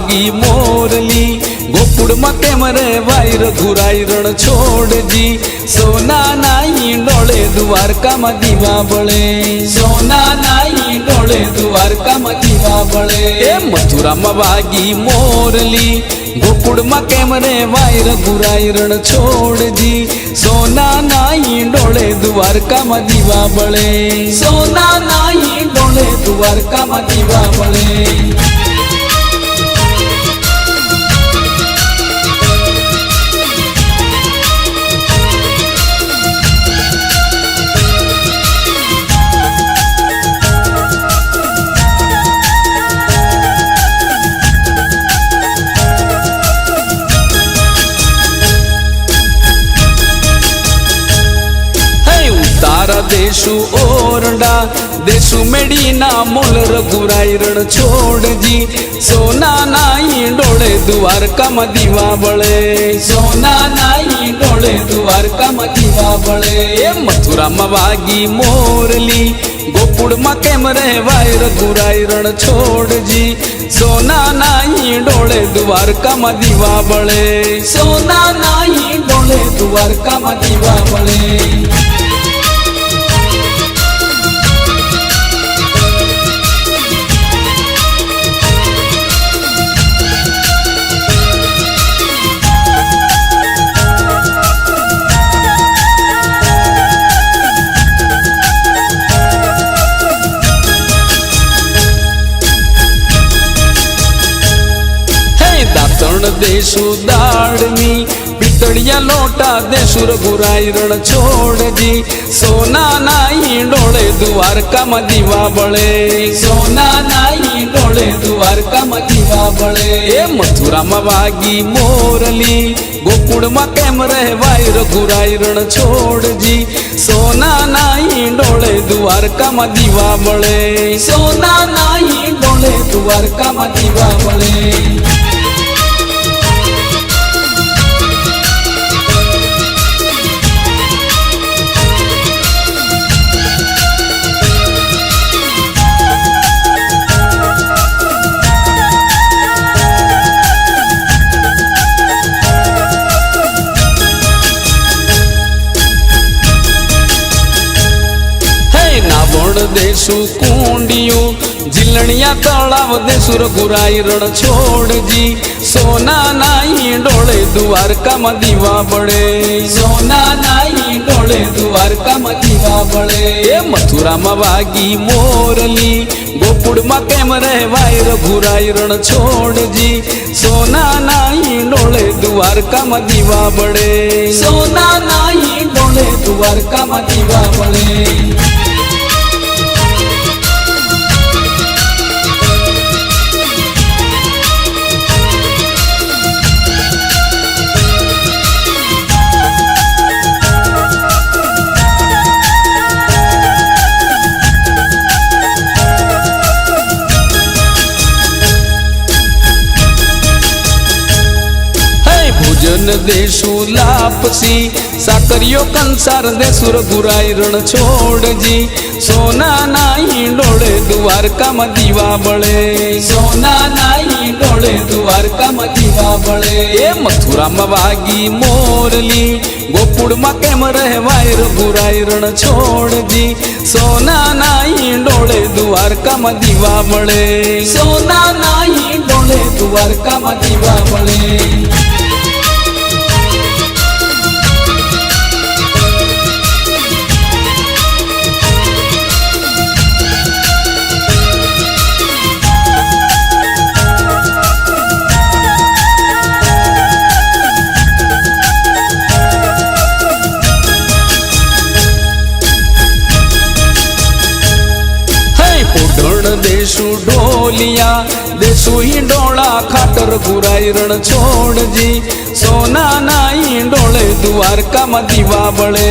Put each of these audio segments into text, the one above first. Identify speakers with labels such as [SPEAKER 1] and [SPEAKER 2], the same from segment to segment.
[SPEAKER 1] વાગી મોરલી ગોકુળમાં કેમ રે વાયર ઘુરાઈ રણ છોડજી સોનાના ઈંડોળે દ્વારકામાં દીવા બળે સોનાના ઈંડોળે દ્વારકામાં દીવા બળે એ મથુરામાં વાગી મોરલી ગોકુળમાં કેમ રે વાયર ઘુરાઈ રણ છોડજી સોનાના ઈંડોળે દ્વારકામાં દીવા બળે સોનાના ઈંડોળે દ્વારકામાં દીવા બળે देशु ओरडा देशु मेडीना मोल रघुराई रण छोड़जी सोनाना ईंडोळे द्वारकाમાં દીવા બળે સોનાના ઈંડોળે દ્વારકામાં દીવા બળે એ મથુરામાં વાગી મોરલી ગોકુળમાં કેમ રે વાયર ઘુરાઈ રણ છોડજી સોનાના ઈંડોળે દ્વારકામાં દીવા બળે સોનાના ઈંડોળે દ્વારકામાં દીવા બળે देशु दाड़मी पितड़िया लोटा देशु रघुराई रण छोड़जी सोनाना ईंडोळे द्वारकाમાં દીવા બળે સોનાના ઈંડોળે દ્વારકામાં દીવા બળે એ મથુરામાં વાગી મોરલી ગોકુળમાં કેમ રે વાયર ઘુરાઈ રણ છોડજી સોનાના ઈંડોળે દ્વારકામાં દીવા બળે સોનાના ઈંડોળે દ્વારકામાં દીવા બળે देशु कुंडियों जिलनिया तलाव देशु रघुराई रण छोड़जी सोनाना ईंडोळे द्वारकाમાં દીવા બળે સોનાના ઈંડોળે દ્વારકામાં દીવા બળે એ મથુરામાં વાગી મોરલી ગોકુળમાં કેમ રે વાયર ઘુરાઈ રણ છોડજી સોનાના ઈંડોળે દ્વારકામાં દીવા બળે સોનાના ઈંડોળે દ્વારકામાં દીવા બળે देशु लापसी साकरियो कंसार देशु रघुराई रण छोड़जी सोनाना ईंडोळे દ્વારકામાં દીવા બળે સોનાના ઈંડોળે દ્વારકામાં દીવા બળે એ મથુરામાં વાગી મોરલી ગોકુળમાં કેમ રે વાયર ઘુરાઈ રણ છોડજી સોનાના ઈંડોળે દ્વારકામાં દીવા બળે સોનાના ઈંડોળે દ્વારકામાં દીવા બળે देशु ढोलिया देशु ईंडोळा खाटर घुराई रण छोड़जी सोनाना ईंडोळे દ્વારકામાં દીવા બળે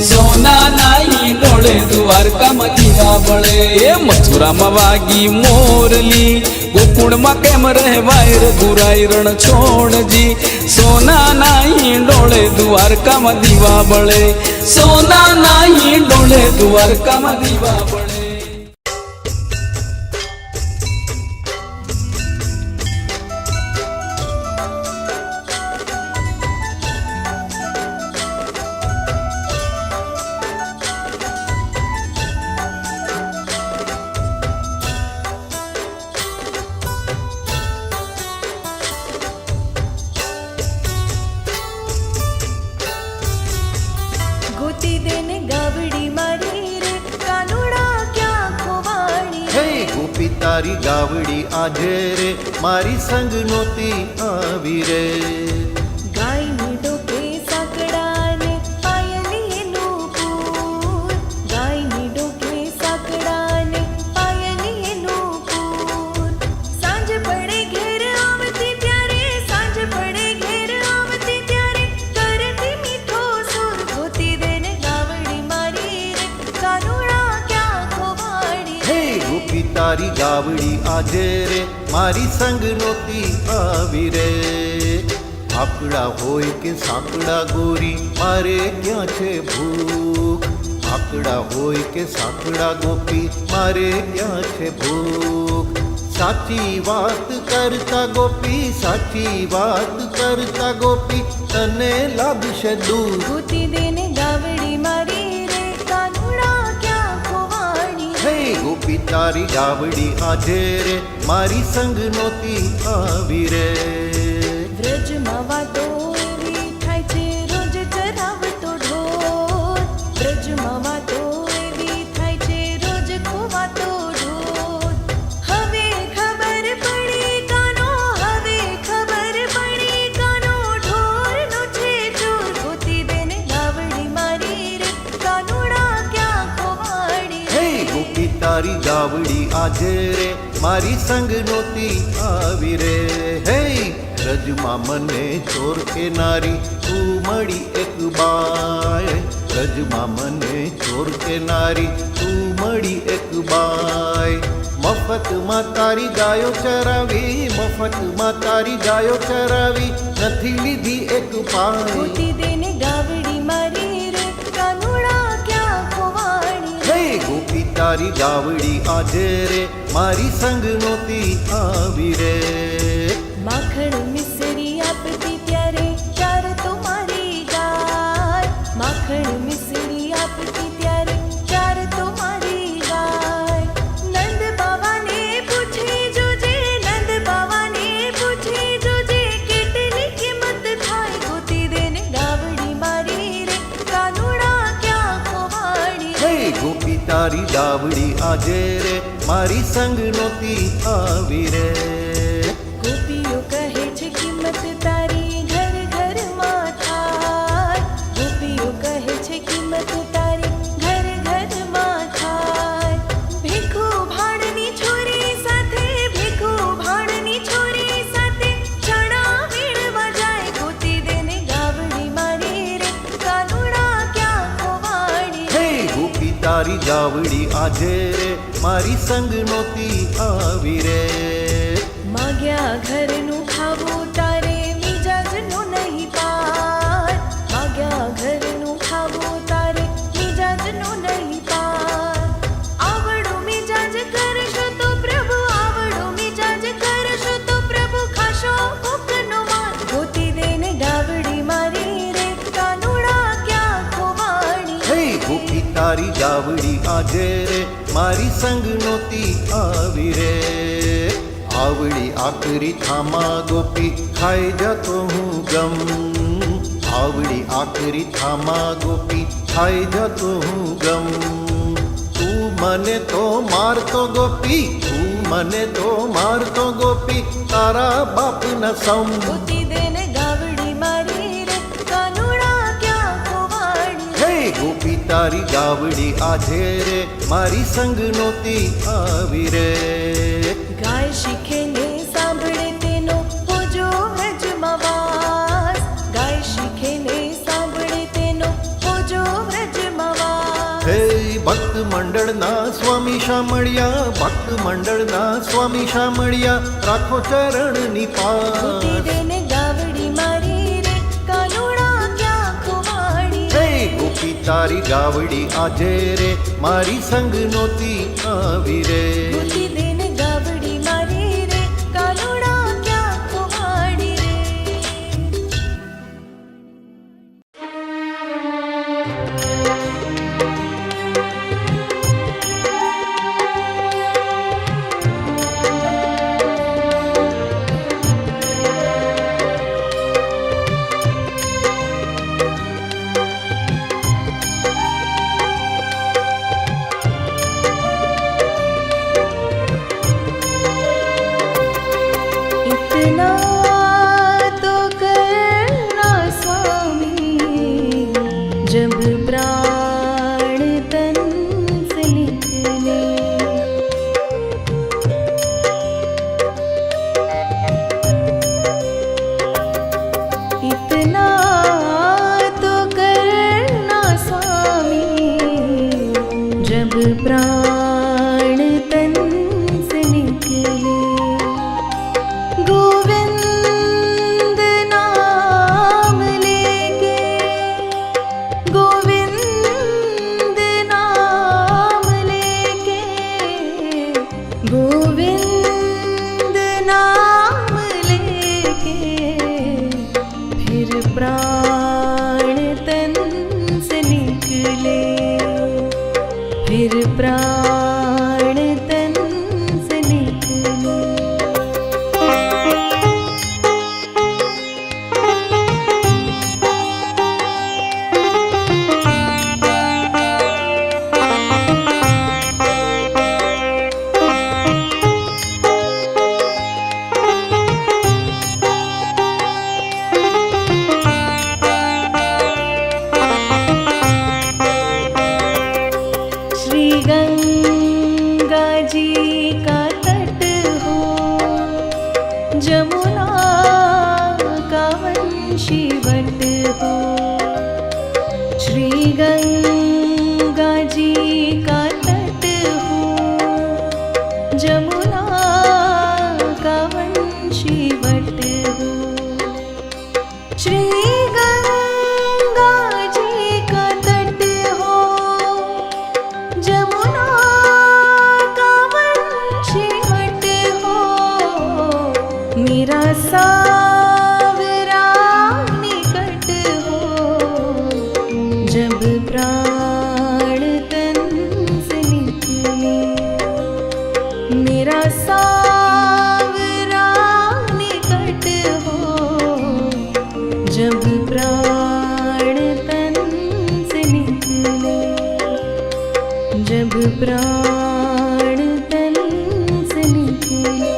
[SPEAKER 1] સોનાના ઈંડોળે દ્વારકામાં દીવા બળે એ મથુરામાં વાગી મોરલી ગોકુળમાં કેમ રે વાયર ઘુરાઈ રણ છોડજી સોનાના ઈંડોળે દ્વારકામાં દીવા બળે સોનાના ઈંડોળે દ્વારકામાં દીવા બળે
[SPEAKER 2] તારી ગાવડી આજે રે મારી સંગ નહોતી આવી રે.
[SPEAKER 3] ગાયની ડોકે સાકડાને પાયલીએ નૂપુર, ગાયની ડોકે સાકડાને પાયલીએ નૂપુર. સાંજ પડે ઘેર આવતી ત્યારે, સાંજ પડે ઘેર આવતી ત્યારે કરતી મીઠો સુર ગોતી દેને ગાવડી મારી રે કાનુડા ક્યાં ખોવાડી.
[SPEAKER 2] હે ગોપી તારી ગાવડી આજે રે મારી સંગ નહોતી આવી રે. આકડા હોય કે સાંકડા ગોરી મારે ક્યાં છે ભૂખ, આકડા હોય કે સાંકડા ગોપી મારે ક્યાં છે ભૂખ. સાચી વાત કરતા ગોપી, સાચી વાત કરતા ગોપી તને લાગશે દૂર.
[SPEAKER 3] ગોતી દેને ગાવડી મારી રે કાનુડા ક્યાં ખોવાડી.
[SPEAKER 2] હે ગોપી તારી ગાવડી આજે રે મારી સંગ નહોતી આવી રે.
[SPEAKER 3] વ્રજમાં વાતો એવી થાય છે રોજ ચરાવતો ઢોર, વ્રજમાં વાતો એવી થાય છે રોજ ખોવાતો ઢોર. હવે ખબર પડી કાનો, હવે ખબર પડી કાનો ઢોરનો છે ચોર. ગોતી દેને ગાવડી મારી રે કાનુડા ક્યાં ખોવાડી.
[SPEAKER 2] હે ગોપી તારી ગાવડી આજે રે મારી સંગ નહોતી આવી રે. હે રજમાં મને ચોર કે નારી તું મળી એક બાય, રજમાં મને ચોર કે નારી તું મળી એક બાય. મફતમાં તારી ગાયો ચરાવી, મફતમાં તારી ગાયો ચરાવી નથી લીધી એક પાય.
[SPEAKER 3] ગોતી દેને ગાવડી મારી રે કાનુડા ક્યાં ખોવાડી.
[SPEAKER 2] હે ગોપી તારી ગાવડી આજે રે મારી સંગ નહોતી આવી રે.
[SPEAKER 3] માખણ મિસરી આપતી ત્યારે ચાર તો મારી ગાય, માખણ મિસરી આપતી ત્યારે ચાર તો મારી ગાય. નંદ બાવાને પૂછી જોજે, નંદ બાવાને પૂછી જોજે કેટલી કિંમત થાય. ગોતી દેને ગાવડી મારી રે કાનુડા ક્યાં ખોવાડી.
[SPEAKER 2] હે ગોપી તારી ગાવડી આજે રે મારી સંગ નહોતી આવી રે.
[SPEAKER 3] ગોપીઓ કહે છે કિંમત તારી ઘર ઘરમાં થાય, ગોપીઓ કહે છે કિંમત તારી ઘર ઘરમાં થાય. ભીખું ભાણની છોરી સાથે, ભીખું ભાણની છોરી સાથે ચણા વીણવા જાય. ગોતી દેને ગાવડી મારી રે કાનુડા ક્યાં ખોવાડી.
[SPEAKER 2] હે ગોપી તારી ગાવડી આજે રે મારી સંગ નહોતી આવી રે.
[SPEAKER 3] માગ્યા ઘરનું ખાવું તારે મિજાજનું નહીં પાર, માગ્યા ઘરનું ખાવું તારે મિજાજનું નહીં પાર. આવડો મિજાજ કરશો તો પ્રભુ, આવડો મિજાજ કરશો તો પ્રભુ ખાશો ભૂખનો માર. ગોતી દેને ગાવડી મારી રે કાનુડા ક્યાં ખોવાડી.
[SPEAKER 2] હે ગોપી તારી ગાવડી આજે રે મારી સંગ નહોતી આવી રે. આવડી આકરી થામા ગોપી ખાઈ જતો હું ગમ, આવડી આકરી થામા ગોપી ખાઈ જતો હું ગમ. તું મને તો મારતો ગોપી, તું મને તો મારતો ગોપી તારા બાપના સમ.
[SPEAKER 3] ગોતી દેને ગાવડી મારી રે કાનુડા ક્યાં ખોવાડી.
[SPEAKER 2] હે ગોપી તારી ગાવડી આજે રે મારી સંગ નહોતી આવી રે.
[SPEAKER 3] ગાય શીખે ને સાંભળે તેનો હોજો વ્રજમાં વાસ, ગાય શીખે ને સાંભળે તેનો હોજો વ્રજમાં વાસ.
[SPEAKER 2] હે ભક્ત મંડળના સ્વામી શામળિયા, ભક્ત મંડળના સ્વામી શામળિયા રાખો ચરણની
[SPEAKER 3] ગોતી
[SPEAKER 2] પાસ.
[SPEAKER 3] દેને ગાવડી મારી રે કાનુડા ક્યાં ખોવાડી.
[SPEAKER 2] હે ગોપી તારી ગાવડી આજે રે મારી સંગ નહોતી આવી રે.
[SPEAKER 3] ગોતી દેને ગાવડી મારી રે કાનુડા ક્યાં ખોવાડી રે. प्राण तन से निकले, फिर प्राण तन से निकले। श्री गंगा जी का तट हो, जमुना का वंशीवट हो। श्री गंगा जी का तट हो, जमुना का वंशीवट हो। श्री गंगा जी का तट हो, जमुना का वंशीवट हो। मेरा सावरा निकट हो, जब प्राण तन से निकले। मेरा सावरा निकट हो, जब प्राण तन से निकले। जब प्राण तन से निकले।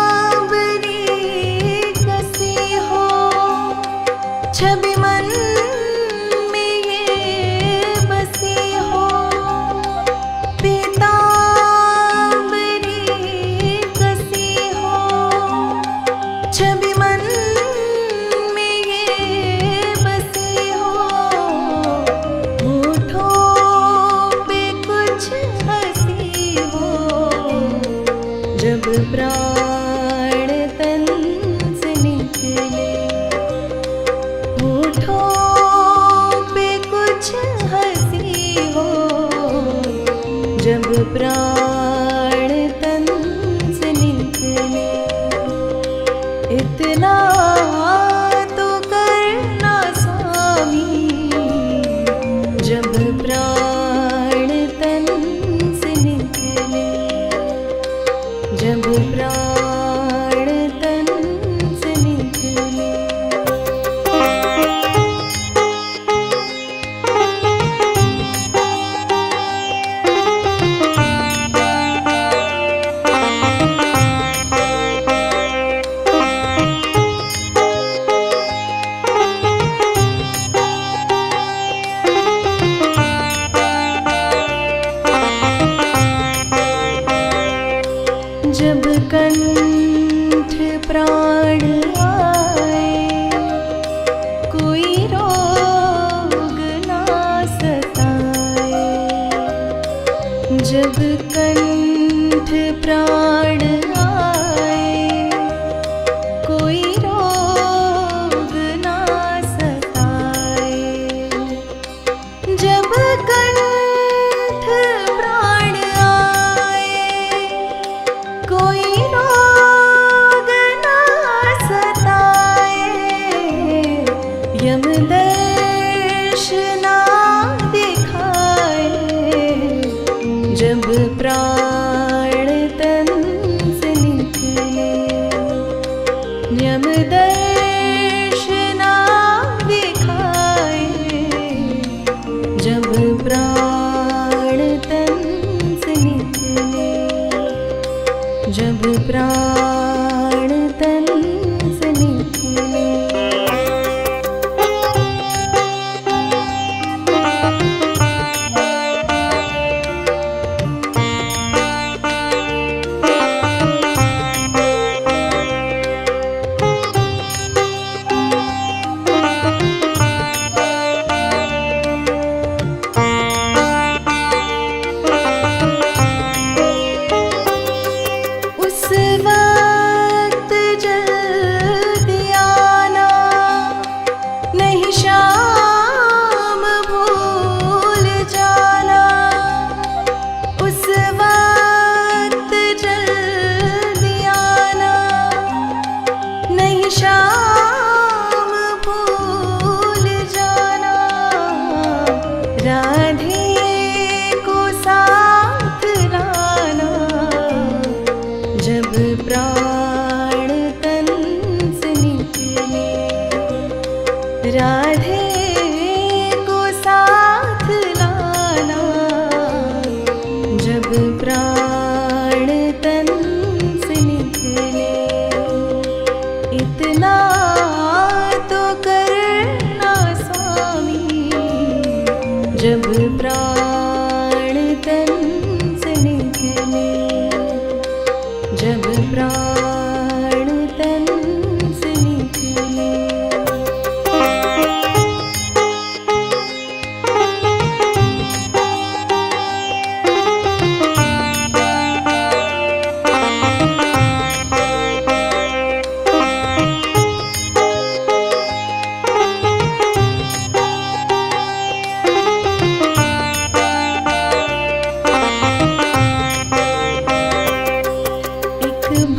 [SPEAKER 3] पीतांबरी कसी हो, छवि मन में ये बसी हो। पीतांबरी कसी हो, छवि मन में ये बसी हो। होठों पे कुछ हंसी हो, जब प्राण तन से निकले। होठों पे कुछ हंसी हो, जब प्राण तन से निकले। इतना तो करना स्वामी, जब प्राण तन से निकले। जब प्राण तन से निकले। जब कंठ प्राण आए, कोई रोग ना सताए। जब कंठ प्राण आए, कोई रोग ना सताए। जब कंठ प्राण आए, कोई रोग ना सताए। यमदर्शना दिखाए, जब प्राण तन से निकले। यमदर्शना दिखाए, जब प्राण तन से निकले। जब प्राण तन से निकले। प्राण तन से निकले, जब प्राण तन से निकले।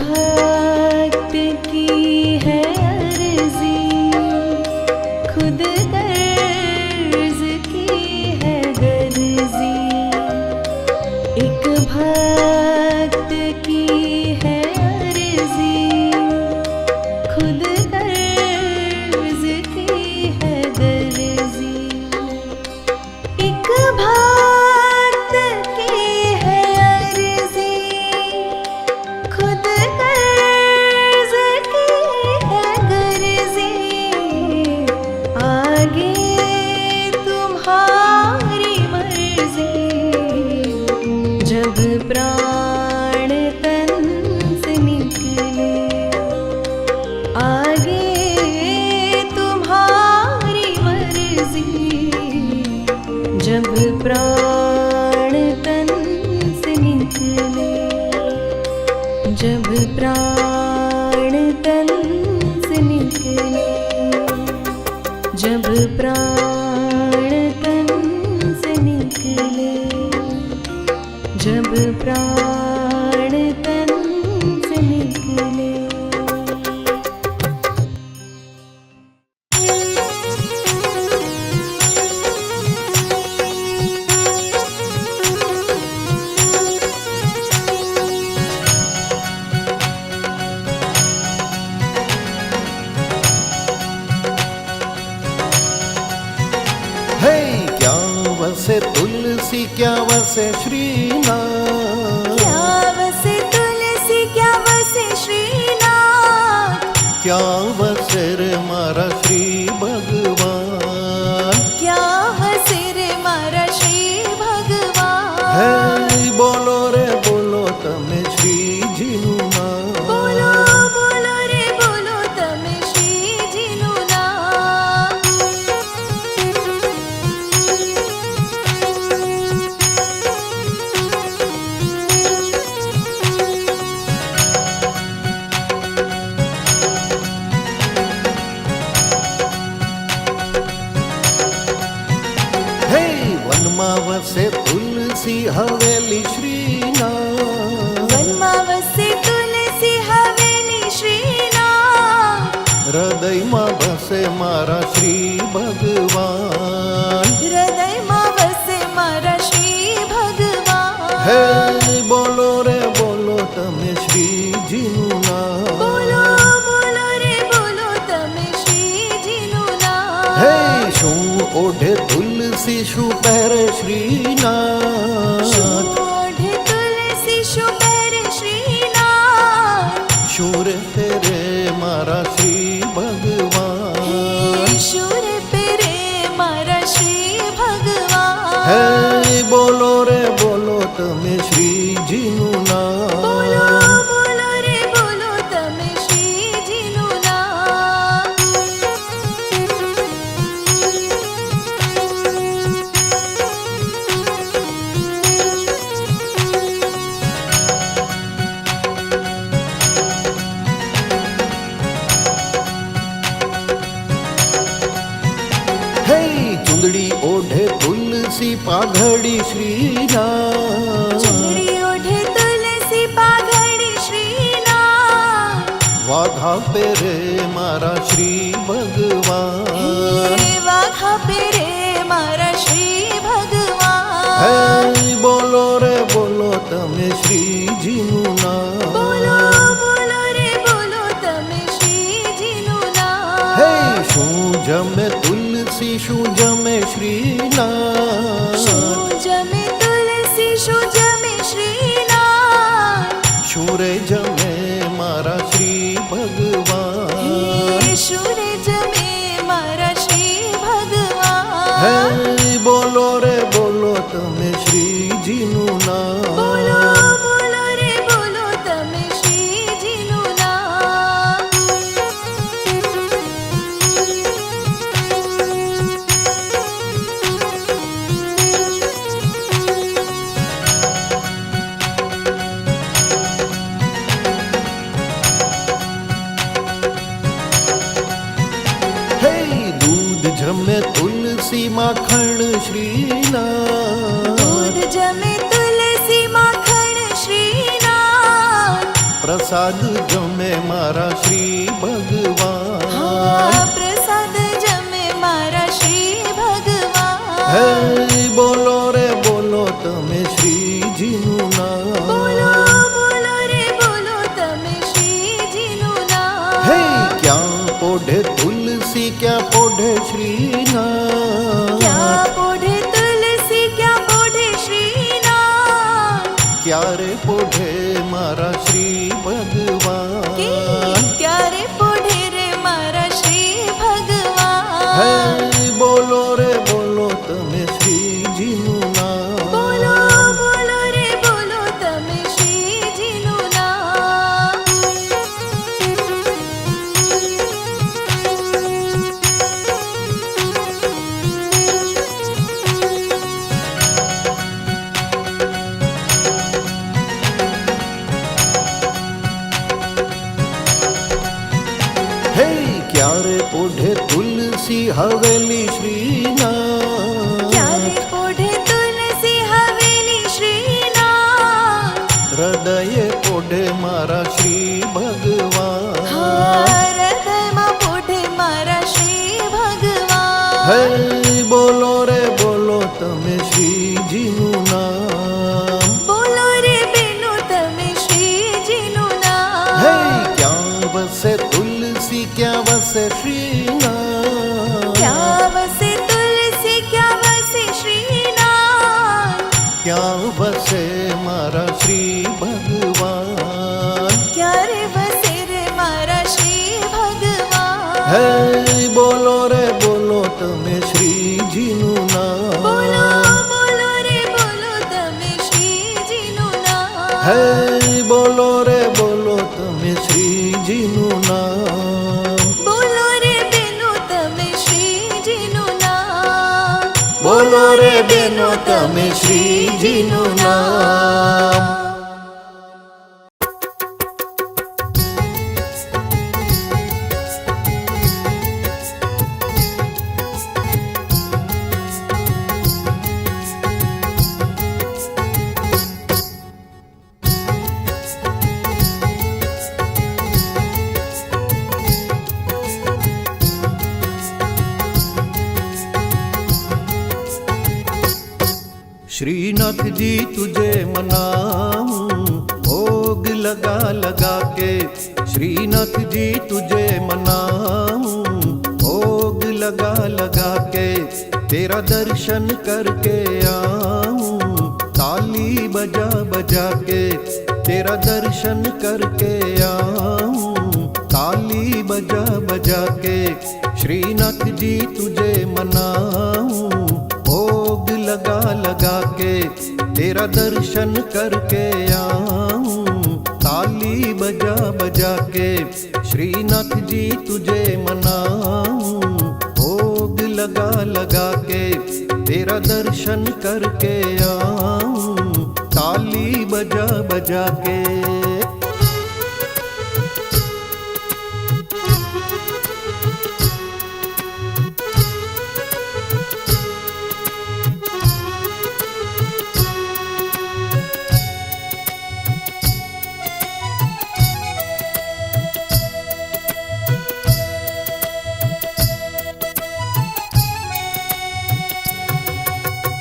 [SPEAKER 3] भक्त की है अर्जी, खुद गर्ज की है गर्जी। एक भक्त की है अर्जी, खुद गर्ज की है गर्जी। एक भक्त की है अर्जी, खुद गर्ज की है गर्जी। आगे तुम्हारी मर्जी, जब प्राण तन से निकले। आगे तुम्हारी मर्जी, जब प्राण तन से निकले। जब प्राण तन से निकले, जब प्राण तन से निकले, जब प्राण तन से निकले।
[SPEAKER 2] हे क्या वसे तुलसी, क्या वसे श्रीनाथ।
[SPEAKER 3] क्या वसे तुलसी, क्या वसे श्रीनाथ।
[SPEAKER 2] क्या वसे रे मारा श्री भगवान।
[SPEAKER 3] क्या वसे रे मारा श्री भगवान।
[SPEAKER 2] हे बोलो रे बोलो तमे श्रीजीનું નામ।
[SPEAKER 3] बोलो बोलो रे बोलो तमे श्रीजीનું નાम।
[SPEAKER 2] હે વનમાં વસે તુલસી હવેલી શ્રીનાથ।
[SPEAKER 3] વનમાં વસે તુલસી હવેલી શ્રીનાથ।
[SPEAKER 2] હૃદયમાં વસે મારા શ્રી ભગવાન।
[SPEAKER 3] હૃદયમાં વસે મારા શ્રી ભગવાન।
[SPEAKER 2] હે બોલો રે બોલો તમે શ્રીજીનું નામ।
[SPEAKER 3] બોલો બોલો રે બોલો તમે શ્રીજીનું નામ।
[SPEAKER 2] હે શું ઓઢે તુલસી, શું પહેરે શ્રીનાથ।
[SPEAKER 3] ઓઢે તુલસી, શું પહેરે શ્રીનાથ।
[SPEAKER 2] શું રે તેરે મારા શ્રી ભગવાન।
[SPEAKER 3] શુર પેરે મારા શ્રી ભગવાન।
[SPEAKER 2] હે બોલો રે બોલો તમે શ્રીજીનું નામ।
[SPEAKER 3] બોલો બોલો રે બોલો તમે શ્રીજીનું નામ।
[SPEAKER 2] હે ચુંદડી ઓઢે તુલસી, પાઘડી શ્રીનાથ।
[SPEAKER 3] ચુંદડી ઓઢે તુલસી, પાઘડી શ્રીનાથ।
[SPEAKER 2] વાઘા પેરે મારા શ્રી ભગવાન।
[SPEAKER 3] વાઘા પેરે મારા શ્રી ભગવાન।
[SPEAKER 2] હે બોલો રે બોલો તમે શ્રીજીનું નામ।
[SPEAKER 3] બોલો બોલો રે બોલો તમે શ્રીજીનું નામ।
[SPEAKER 2] હે શું જમે તુલસી, શું જમે શ્રીનાથ।
[SPEAKER 3] શું જમે તુલસી, શું જમે શ્રીનાથ।
[SPEAKER 2] શું રે જમે મારા શ્રી ભગવાન।
[SPEAKER 3] શું
[SPEAKER 2] તમે શ્રીજીનું નામ.
[SPEAKER 3] બોલો બોલો રે બોલો તમે શ્રીજીનું નામ.
[SPEAKER 2] હે દૂધ જમે તુલસી માખણ શ્રીના.
[SPEAKER 3] દૂધ જમે તુલસી માખણ શ્રીનાથ.
[SPEAKER 2] પ્રસાદ જમે મારા શ્રી ભગવાન.
[SPEAKER 3] હા પ્રસાદ જમે મારા શ્રી ભગવાન.
[SPEAKER 2] હે બોલો રે બોલો તમે શ્રીજીનું નામ.
[SPEAKER 3] બોલો બોલો રે બોલો તમે શ્રીજીનું નામ.
[SPEAKER 2] હે ક્યાં પોઢે તુલસી ક્યાં પોઢે શ્રીનાથ.
[SPEAKER 3] ક્યાં પોઢે તુલસી ક્યાં પોઢે શ્રીનાથ.
[SPEAKER 2] ક્યારે પોઢે મારા શ્રી
[SPEAKER 3] કે
[SPEAKER 2] ભગવાન.
[SPEAKER 3] ત્યારે પોઢે રે મારા શ્રી ભગવાન.
[SPEAKER 2] હે બોલો રે બોલો તમે શ્રીજીનું નામ.
[SPEAKER 3] બોલો બોલો રે બોલો તમે શ્રીજીનું નામ.
[SPEAKER 2] હે ક્યારે પોઢે તુલસી હવેલી શ્રીનાથ.
[SPEAKER 3] ક્યારે પોઢે તુલસી હવેલી શ્રીનાથ.
[SPEAKER 2] હૃદયે પોઢે મારા શ્રી ભગવાન.
[SPEAKER 3] હૃદયમાં પોઢે મારા શ્રી ભગવાન.
[SPEAKER 2] હે બોલો રે બોલો તમે શ્રીજીનું નામ.
[SPEAKER 3] બોલો રે બેનો તમે શ્રીજીનું
[SPEAKER 2] હે
[SPEAKER 3] નામ.
[SPEAKER 2] ક્યાં વસે તુલસી ક્યાં વસે શ્રીનાથ.
[SPEAKER 3] ક્યાં વસે તુલસી ક્યાં વસે શ્રીનાથ.
[SPEAKER 2] ક્યાં વસે મારા શ્રી ભગવાન.
[SPEAKER 3] ક્યારે વસે રે મારા શ્રી ભગવાન.
[SPEAKER 2] હે બોલો રે બોલો તમે શ્રીજીનું નામ.
[SPEAKER 3] બોલો બોલો રે બોલો તમે શ્રીજીનું નામ.
[SPEAKER 2] હે બોલો રે બોલો તમે શ્રીજીનું નામ.
[SPEAKER 3] બોલો રે બેનો તમે શ્રીજીનું નામ.
[SPEAKER 2] બોલો રે બેનો તમે શ્રીજીનું નામ. श्रीनाथ जी तुझे मनाऊं भोग लगा लगा के. श्रीनाथ जी तुझे मनाऊं भोग लगा लगा के. तेरा दर्शन करके आऊं ताली बजा बजा के. तेरा दर्शन करके आऊं ताली बजा बजा के. श्रीनाथ जी तुझे मनाऊं भोग लगा लगा के. तेरा दर्शन करके आऊं ताली बजा बजा के. श्रीनाथ जी तुझे मनाऊं भोग लगा लगा के. तेरा दर्शन करके आऊं ताली बजा बजा के.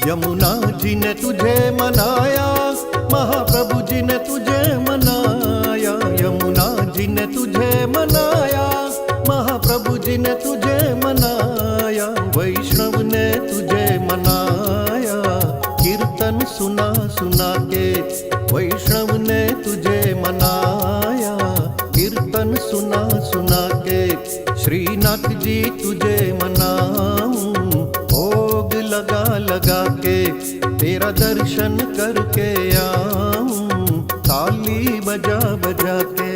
[SPEAKER 2] यमुना जी ने तुझे मनाया, महाप्रभु जी ने तुझे मनाया। यमुना जी ने तुझे मनाया, महाप्रभु जी ने तुझे मनाया। वैष्णव ने तुझे मनाया, कीर्तन सुना सुना के। वैष्णव ने तुझे मनाया, कीर्तन सुना सुना के। श्रीनाथ जी तुझे मनाऊं भोग लगा लगा के। तेरा तेरा दर्शन करके आऊं ताली बजा बजा के।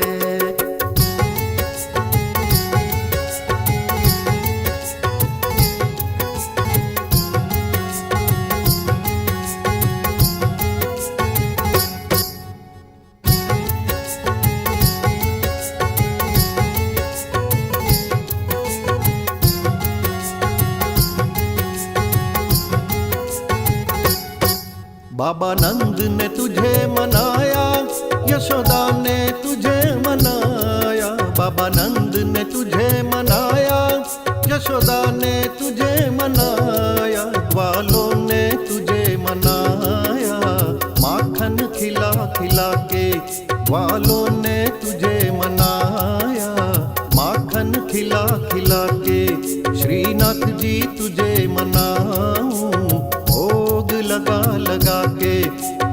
[SPEAKER 2] बाबा नंद ने तुझे मनाया, यशोदा ने तुझे मनाया। बाबा नंद ने तुझे मनाया, यशोदा ने तुझे मनाया। ग्वालों ने तुझे मनाया, माखन खिला खिला के। ग्वालों ने तुझे मनाया, माखन खिला खिला के। श्रीनाथ जी तुझे मनाऊं भोग लगा लगा के।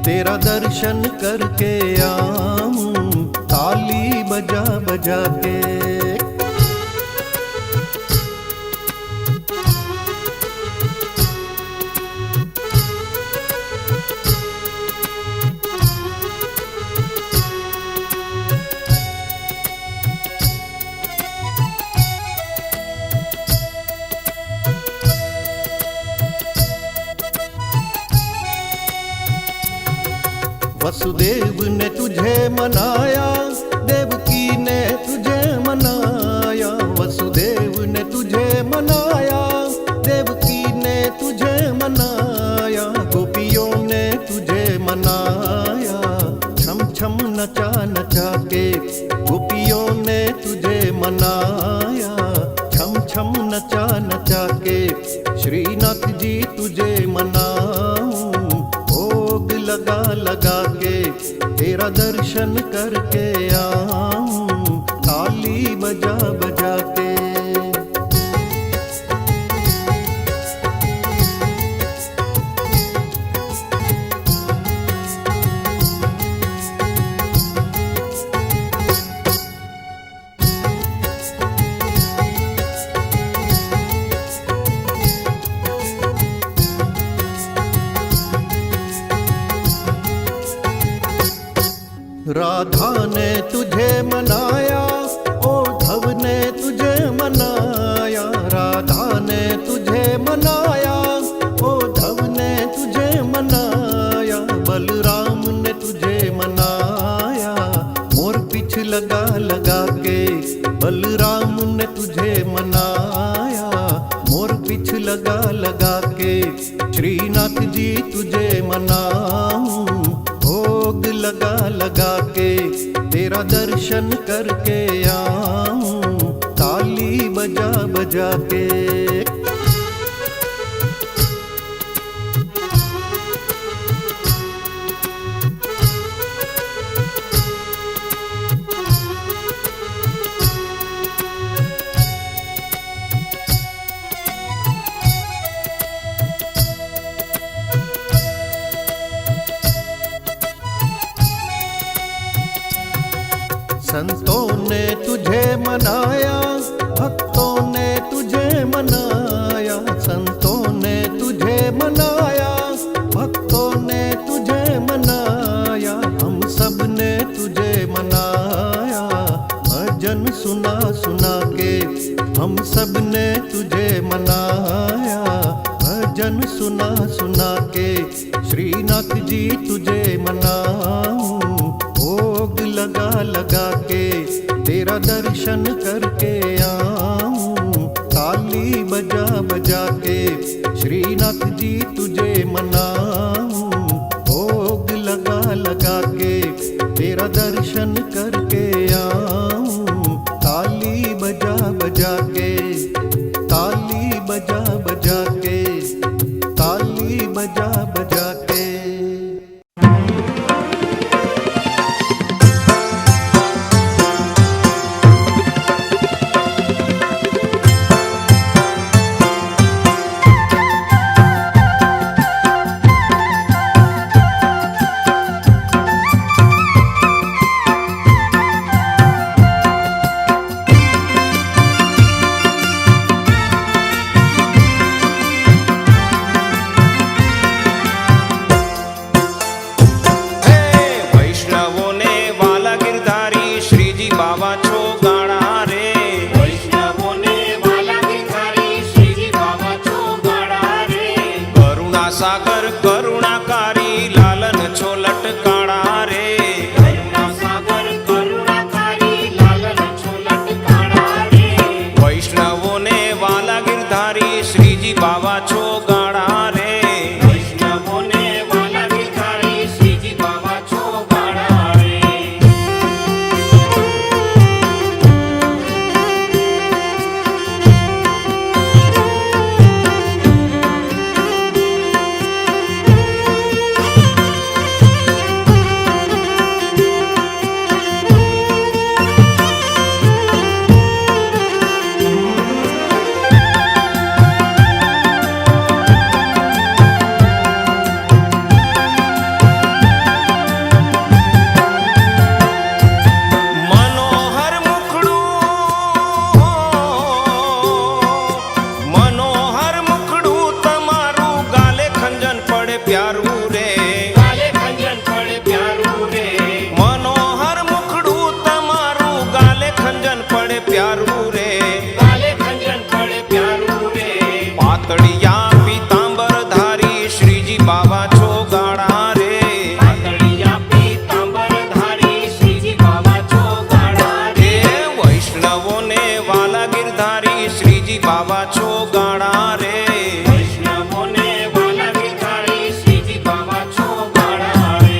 [SPEAKER 2] तेरा दर्शन करके आऊं ताली बजा बजा के। वसुदेव ने तुझे मनाया, देवकी ने तुझे मनाया। वसुदेव ने तुझे मनाया, देवकी ने तुझे मनाया। गोपियों ने तुझे मनाया, छम छम नचा नचा के। गोपियों ने तुझे मनाया, छम छम नचा नचा के। श्रीनाथ जी तुझे मनाऊं भोग लगा लगा के। तेरा दर्शन करके आऊं ताली बजा बजा के। राधा ने तुझे मनाया, ओढ़व ने तुझे मनाया। राधा ने तुझे मनाया, ओढ़व ने तुझे मनाया। बलराम ने तुझे मनाया, मोर पीछ लगा लगा के। बलराम ने तुझे मनाया, मोर पीछ लगा लगा के। श्रीनाथ जी तुझे मनाऊं भोग लगा लगा के। तेरा दर्शन करके आऊं ताली बजा बजा के। संतों ने तुझे मनाया, भक्तों ने तुझे मनाया। संतों ने तुझे मनाया, भक्तों ने तुझे मनाया। हम सब ने तुझे मनाया, भजन सुना सुना के। हम सब ने तुझे मनाया, भजन सुना सुना के। श्रीनाथ जी तुझे मनाऊं भोग लगा लगा के। तेरा दर्शन करके आऊं ताली बजा बजा के। श्रीनाथ जी तुझे मनाऊं भोग लगा लगा के। तेरा दर्शन करके आऊं ताली बजा बजा के। ताली बजा बजा के, ताली बजा बजा के।
[SPEAKER 4] છો લટકાણા રે.
[SPEAKER 5] કરુણાસાગર કરુણાકારી લાલન છો લટકાણા રે.
[SPEAKER 4] વૈષ્ણવોને વાલા ગિરધારી શ્રીજી બાવા છો ગાણા રે.
[SPEAKER 5] વૈષ્ણવોને વાલા ગિરધારી શ્રીજી બાવા છો ગાણા રે.
[SPEAKER 4] મનોહર મુખડું, મનોહર મુખડું તમારું ગાલે ખંજન પડે પ્યારું રે.
[SPEAKER 5] કાલે ખંજન પડે પ્યારું રે.
[SPEAKER 4] મનોહર મુખડું તમારું ગાલે ખંજન પડે પ્યારું રે.
[SPEAKER 5] કાલે ખંજન પડે પ્યારું રે.
[SPEAKER 4] પાતળિયા પીતાંબર ધારી શ્રીજી બાવા છો ગાણા રે.
[SPEAKER 5] પાતળિયા પીતાંબર ધારી શ્રીજી બાવા છો ગાણા રે.
[SPEAKER 4] હે વૈષ્ણવોને વાલા ગિરધારી શ્રીજી બાવા છો ગાણા રે.
[SPEAKER 5] વૈષ્ણવોને વાલા ગિરધારી શ્રીજી બાવા છો ગાણા રે.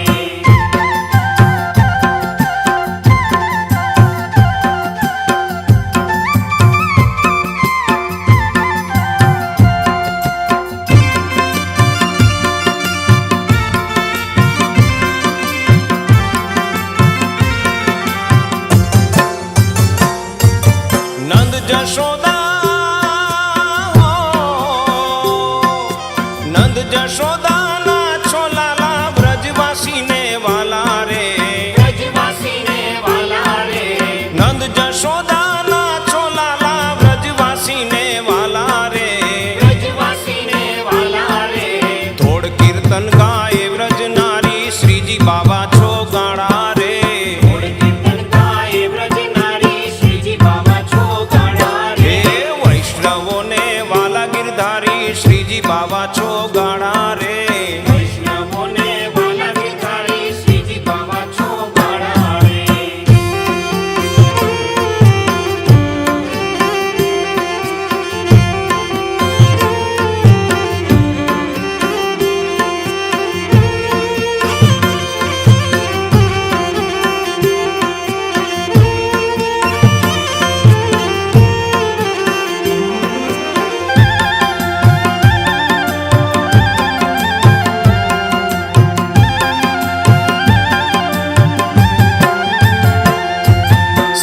[SPEAKER 4] નંદ જશોદા, નંદ જશોદાના છો લાલા વ્રજવાસીને વાલા રે.
[SPEAKER 5] વ્રજવાસીને વાલા રે.
[SPEAKER 4] નંદ જશોદાના છો લાલા વ્રજવાસીને વાલા રે.
[SPEAKER 5] વ્રજવાસીને વાલા રે.
[SPEAKER 4] થોડ કીર્તન ગાય વ્રજ નારી શ્રીજી બાવા છો ગાણા રે.
[SPEAKER 5] થોડ કીર્તન ગાય વ્રજ નારી શ્રીજી બાવા છો ગાણા
[SPEAKER 4] હે
[SPEAKER 5] રે.
[SPEAKER 4] વૈષ્ણવોને વાલા ગિરધારી શ્રીજી બાવા છો ગાણા રે.
[SPEAKER 5] વૈષ્ણવોને વાલા ગિરધારી શ્રીજી બાવા છો ગાણા રે.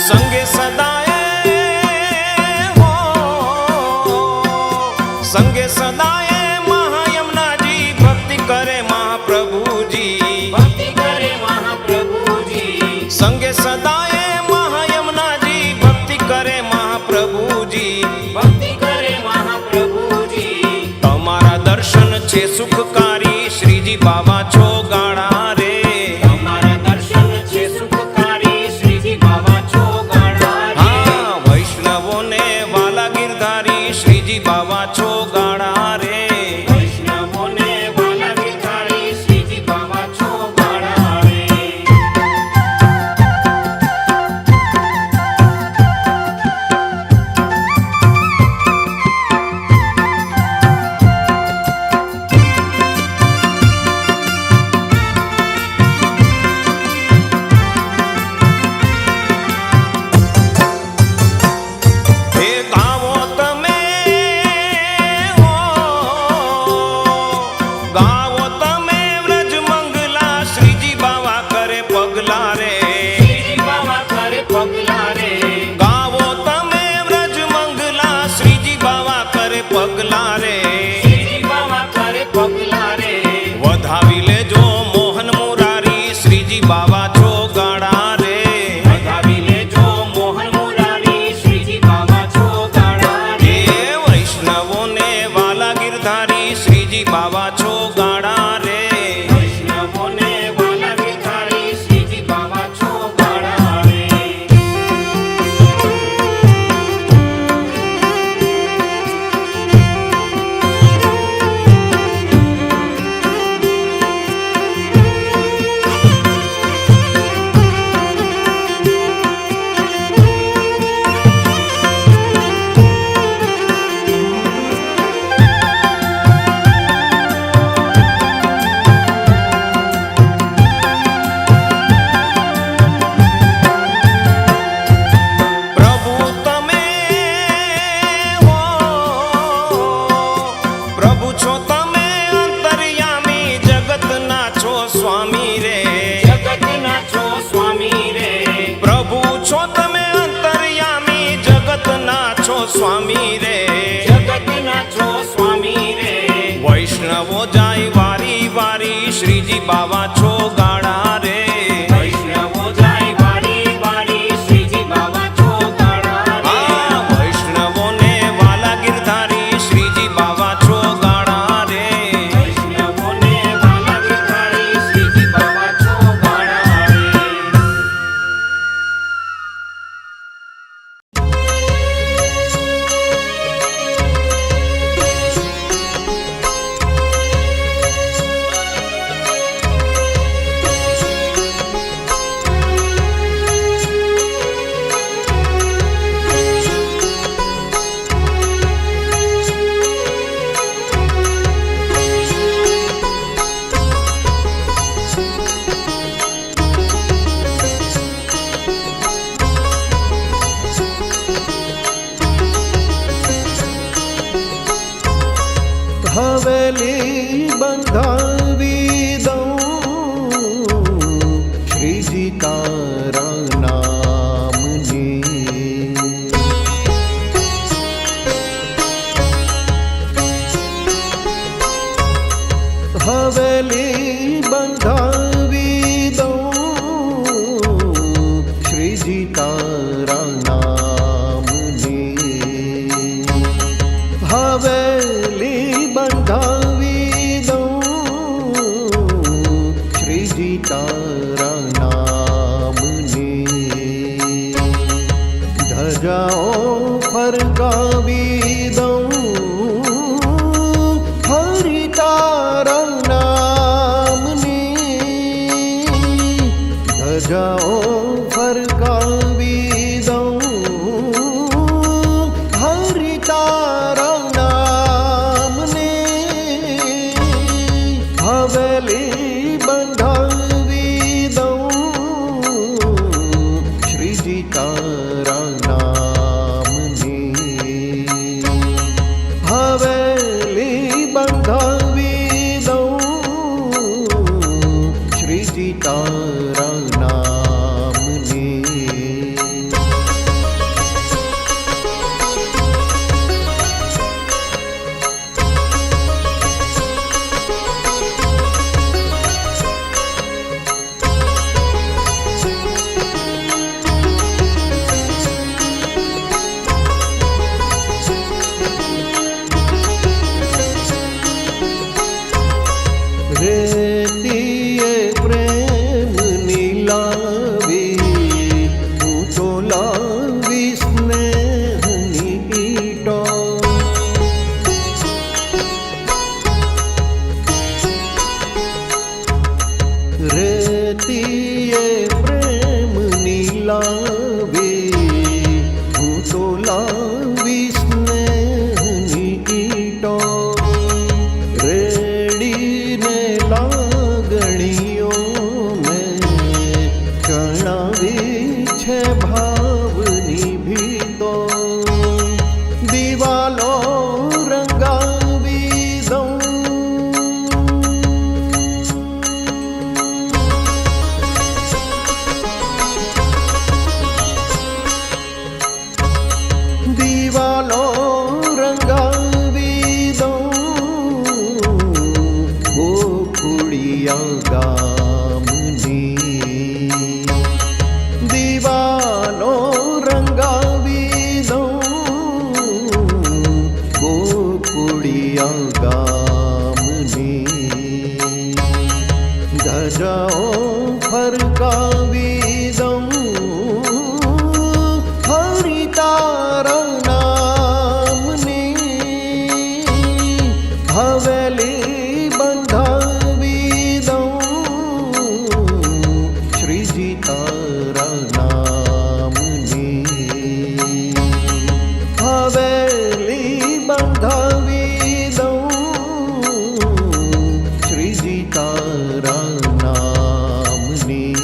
[SPEAKER 4] સંગે સદાય હો, સંગે સદાય મહાયમનાજી ભક્તિ કરે મહાપ્રભુજી.
[SPEAKER 5] ભક્તિ કરે મહાપ્રભુજી.
[SPEAKER 4] સંગે સદાય મહાયમનાજી ભક્તિ કરે મહાપ્રભુજી.
[SPEAKER 5] ભક્તિ કરે મહાપ્રભુજી.
[SPEAKER 4] તમારા દર્શન છે સુખકારી શ્રીજી બાવા છો ગાણા રે.
[SPEAKER 5] તમારા દર્શન છે સુખકારી શ્રીજી બાવા છો ગાણા રે.
[SPEAKER 4] હા વૈષ્ણવોને વાલા ગિરધારી શ્રીજી બાવા છો ગાણા રે.
[SPEAKER 5] વૈષ્ણવોને વાલા ગિરધારી શ્રીજી બાવા છો ગાણા રે.
[SPEAKER 4] છો સ્વામી રે,
[SPEAKER 5] જગતના છો સ્વામી રે,
[SPEAKER 4] પ્રભુ છો તમે અંતર્યામી, જગતના છો સ્વામી રે,
[SPEAKER 5] જગતના છો સ્વામી રે,
[SPEAKER 4] વૈષ્ણવો જાય વારી વારી, શ્રીજી બાવા છો ગાડા રે,
[SPEAKER 5] વૈષ્ણવો જાય વારી વારી, શ્રીજી બાવા છો ગાડા રે,
[SPEAKER 4] આ વૈષ્ણવોને વાલા ગિરધારી, શ્રીજી બાવા છો ગાડા રે,
[SPEAKER 5] વૈષ્ણવોને વાલા ગિરધારી, શ્રીજી બાવા છો ગાડા રે.
[SPEAKER 2] હવેલી બંધાવી દઉં શ્રીજી તારા નામની, હવેલી બંધાવી દઉં શ્રીજી તારા નામની, હવેલી બંધાવી દઉં શ્રીજી તારા નામની, ધજાઓ ફરકાવી દઉં હરિ તારા નામની, ધજાઓ ફરકાવી દઉં હરિ તારા નામની, હવેલી બંધાવી દઉં શ્રીજી તારા નામની, હવેલી બંધાવી દઉં શ્રીજી તારા નામની. રેતીએ પ્રેમની લાવી, હું તો લાવી સ્નેહની ઈટો, રેતીએ પ્રેમની લાવી, હું તો લાવી સ્નેહની ઈટો, રેડીને લાગણીઓ મેં ચણાવી છે ભાવની ભીતો, દિવાલો રંગાવી દઉં, દિવાલો રંગાવી દઉં ગોકુળિયા ગામની, દિવાલો રંગાવી દઉં ગોકુળિયા ગામની, ધજાઓ ફરકાવી દઉં હરિ તારા નામની, હવેલી બંધાવી દઉં શ્રીજી તારા નામની, હવેલી બંધાવી દઉં શ્રીજી તારા નામની.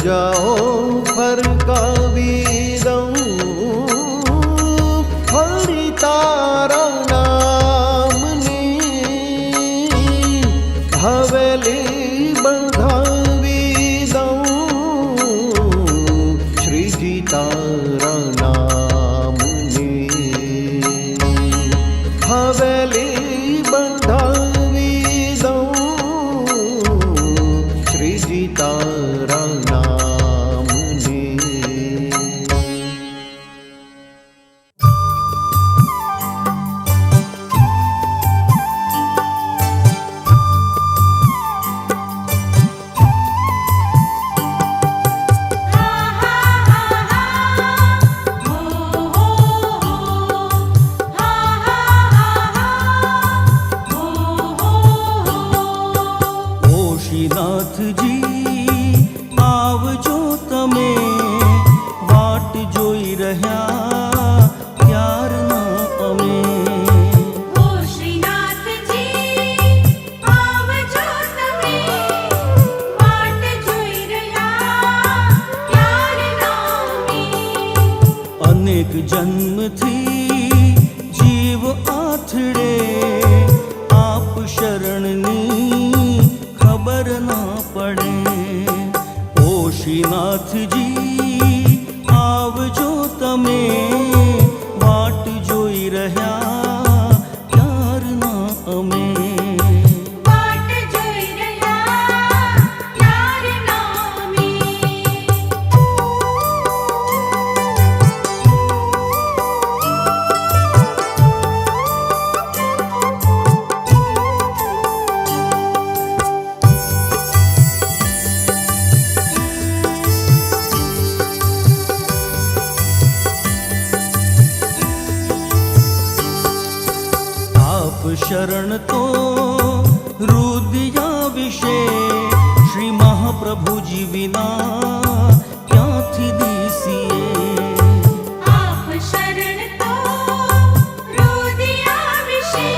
[SPEAKER 2] જાઓ ફરકાવી દઉં ફરી તારા નામની હવેલી બંધાવી દઉં શ્રીજી તારા નામની હવેલી બંધાવી દઉં શ્રીજી તારા નામની
[SPEAKER 6] ઓશીનાથજી આવજો તમે વાટ જોઈ રહ્યા ત્યારના અમે
[SPEAKER 3] ઓ શ્રીનાથજી આવજો તમે વાટ જોઈ રહ્યા ત્યારના અમે
[SPEAKER 6] અનેક જન્મથી જીવ આથડે આપ શરણની ખબર ના પડે ઓશીનાથજી આવજો તમે વાટ જોઈ રહ્યા ત્યારના અમે
[SPEAKER 3] વાટ જોઈ રહ્યા ત્યારના અમે
[SPEAKER 6] આપ શરણ તો રુદિયા વિશે શ્રી મહાપ્રભુજી વિના ક્યાંથી દીસીએ
[SPEAKER 3] આપ શરણ તો રુદિયા વિશે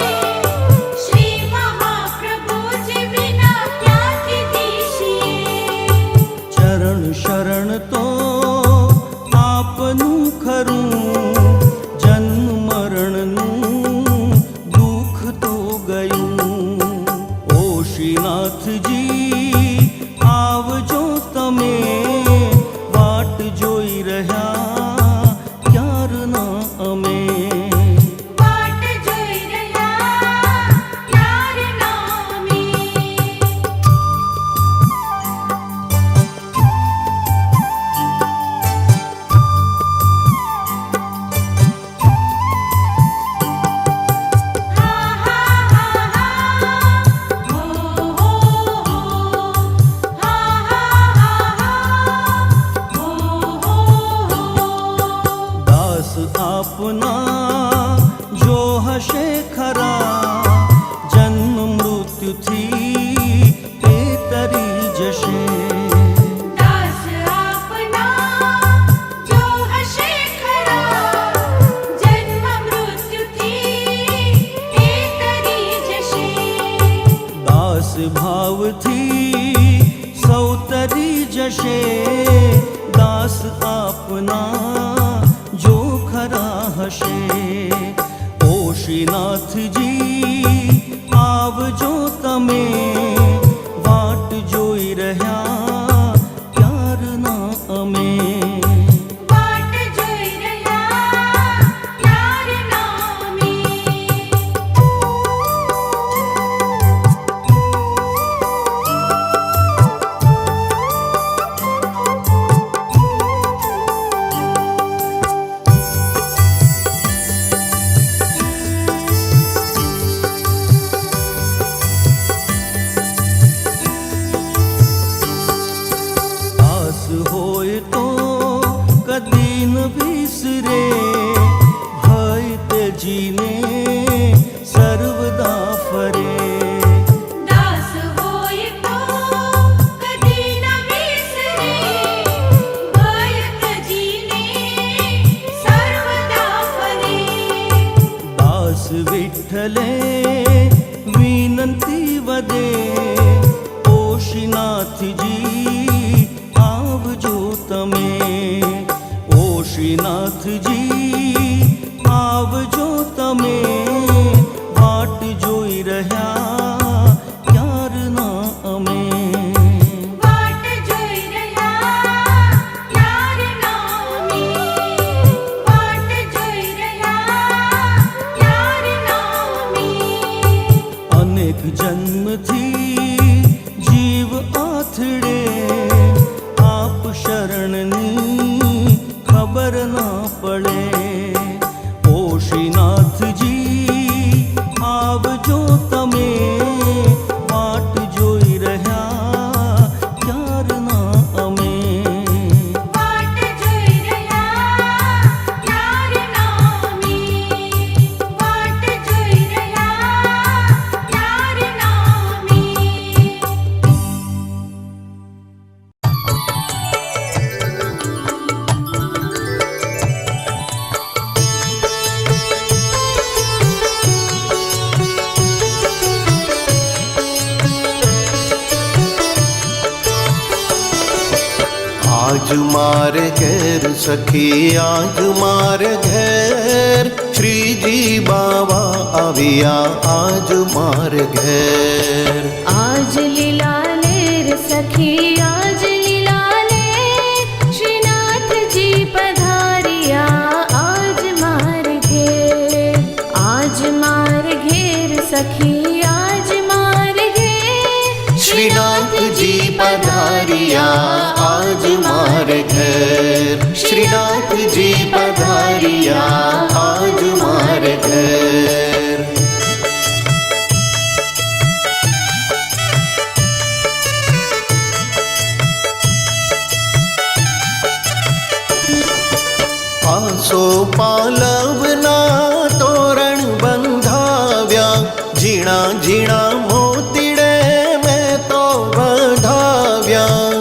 [SPEAKER 3] શ્રી મહાપ્રભુજી વિના ક્યાંથી દીશીએ
[SPEAKER 6] ચરણ શરણ તો આપનું ખરું જન્મ મરણનું દુઃખ તો ગયું ઓશીનાથજી આવજો તમે વાટ જોઈ રહ્યા ક્યારના અમે
[SPEAKER 3] વાટ જોઈ રહ્યા ત્યારના અમે
[SPEAKER 6] દાસ આપના જો હશે ખરા જન્મ મૃત્યુથી એ તરી જશે
[SPEAKER 3] દાસ આપના જો હશે ખરા જન્મ મૃત્યુથી એ તરી જશે
[SPEAKER 6] દાસ ભાવથી સૌ તરી જશે દાસ આપના જો ખરા હશે ઓશીનાથજી આવજો તમે વાટ જોઈ રહ્યા ત્યારના અમે
[SPEAKER 3] વાટ જોઈ રહ્યા ત્યારના અમે
[SPEAKER 6] વધે ઓશીનાથજી આવજો તમે ઓ શ્રીનાથજી આવજો તમે વાટ જોઈ રહ્યા ક્યારના અમે
[SPEAKER 3] વાટ જોઈ રહ્યા યારના અમે વાટ જોઈ રહ્યા યારના અમે
[SPEAKER 6] અનેક જન્મથી જીવ આથડે આપ શરણની ખબર ના પડે ઓ શ્રીનાથજી આવજો તમે વાટ જોઈ રહ્યા ક્યારના અમે
[SPEAKER 3] વાટ જોઈ રહ્યા યારના અમે વાટ જોઈ રહ્યા યારના અમે
[SPEAKER 2] આજ મારે ઘેર સખી આજ મારે ઘેર શ્રીજી બાવા આવ્યા આજ મારે ઘેર
[SPEAKER 3] आज लीला लेर सखी आज लीला लेर श्रीनाथ जी पधारिया आज मार घेर सखी आज मार घेर
[SPEAKER 2] શ્રીનાથજી પધારિયા આજ મારે ઘેર શ્રીનાથજી પધારિયા આજ મારે ઘેર આસો પાલવના તોરણ બંધાવ્યા ઝીણા ઝીણા મોતીડે મેં તો વધાવ્યા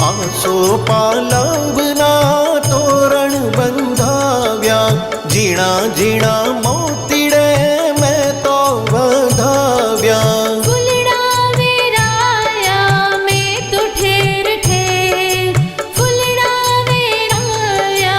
[SPEAKER 2] આસો પાલવના તોરણ બંધાવ્યા ઝીણા ઝીણા મોતીડે મેં તો વધાવ્યા
[SPEAKER 3] फुलड़ा वेराया मैं तो ठेर ठेर फुलड़ा वेराया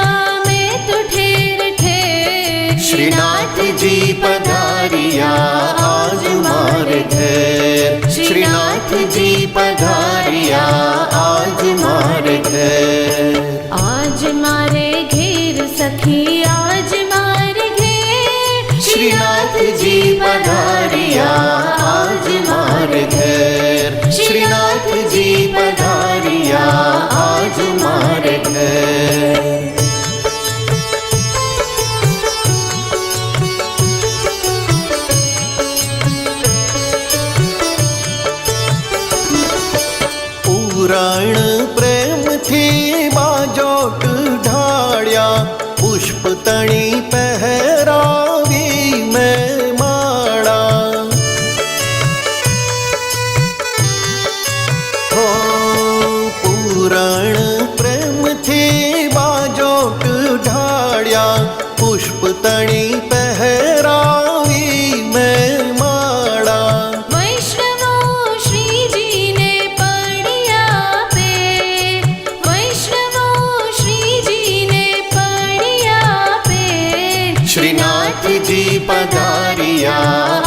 [SPEAKER 3] मैं तो ठेर ठेर
[SPEAKER 2] શ્રીનાથજી પધારિયા આજ મારે ઘેર શ્રીનાથજી પધારિયા આજ મારે ઘેર
[SPEAKER 3] आज मारे घेर सखी आज मारे घेर
[SPEAKER 2] શ્રીનાથજી પધારિયા આજ મારે ઘેર શ્રીનાથજી પધારિયા આજ મારે ઘેર પુરાણ પ્રેમથી બાજોટ ઢાળ્યા પુષ્પ તણી પહેરાવી મેં માળા હો પુરાણ પ્રેમથી બાજોટ ઢાળ્યા પુષ્પ તણી પહેરાવી મેં માળા
[SPEAKER 3] वैष्णवो श्री जी ने पढ़िया पे वैष्णवो श्री जी ने पढ़िया पे
[SPEAKER 2] શ્રીનાથજી પધારિયા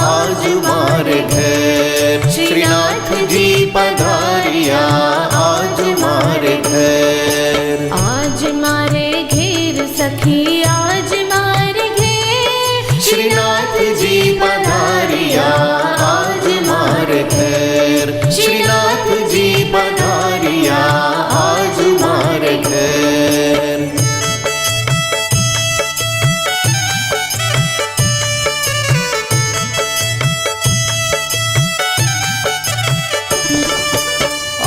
[SPEAKER 2] આજ મારે ઘેર શ્રીનાથજી પધારિયા આજ મારે ઘેર
[SPEAKER 3] आज मारे घेर सखी आज मारे घेर
[SPEAKER 2] શ્રીનાથજી પધારિયા આજ મારે ઘેર શ્રીનાથજી પધારિયા આજ મારે ઘેર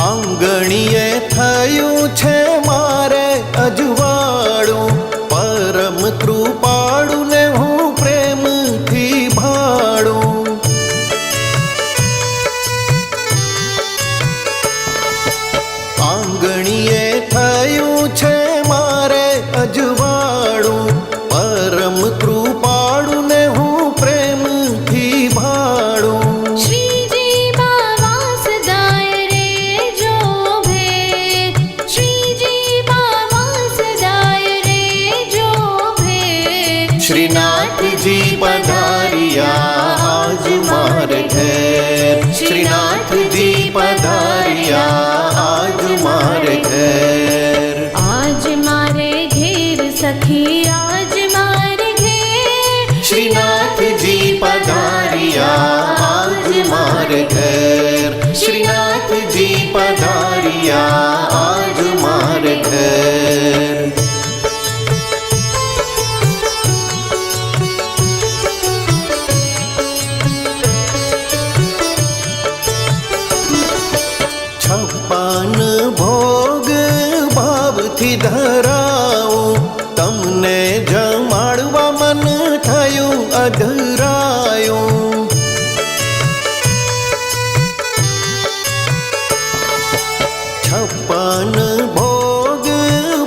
[SPEAKER 2] આંગણીએ થયું છે મારે અજવા
[SPEAKER 3] सखी आज मारे घेर
[SPEAKER 2] श्रीनाथजी पधारिया आज मारे घर श्रीनाथजी पधारिया आज मारे घर छप्पन भोग भावથી ધરાવું તમને જમાડવા મન થયું અધરાયું છપ્પન ભોગ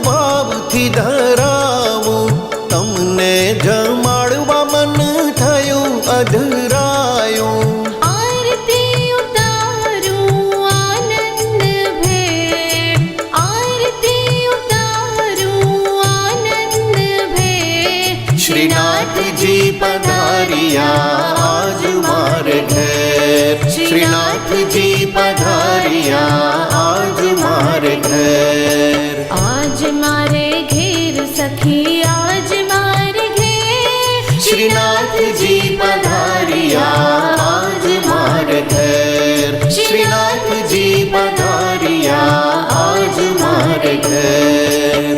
[SPEAKER 2] ભાવથી ધરાવું તમને જમાડવા મન થયું અધરાયું
[SPEAKER 3] आरती उतारूं आनंद भेर आरती उतारूं आनंद भेर
[SPEAKER 2] श्रीनाथजी पधारिया आज मारे घर श्रीनाथजी पधारिया आज मारे घर
[SPEAKER 3] आज मारे घेर सखी आज मारे घेर
[SPEAKER 2] श्रीनाथजी पधारिया आज मारे घर श्रीनाथजी पधारिया आज मारे घर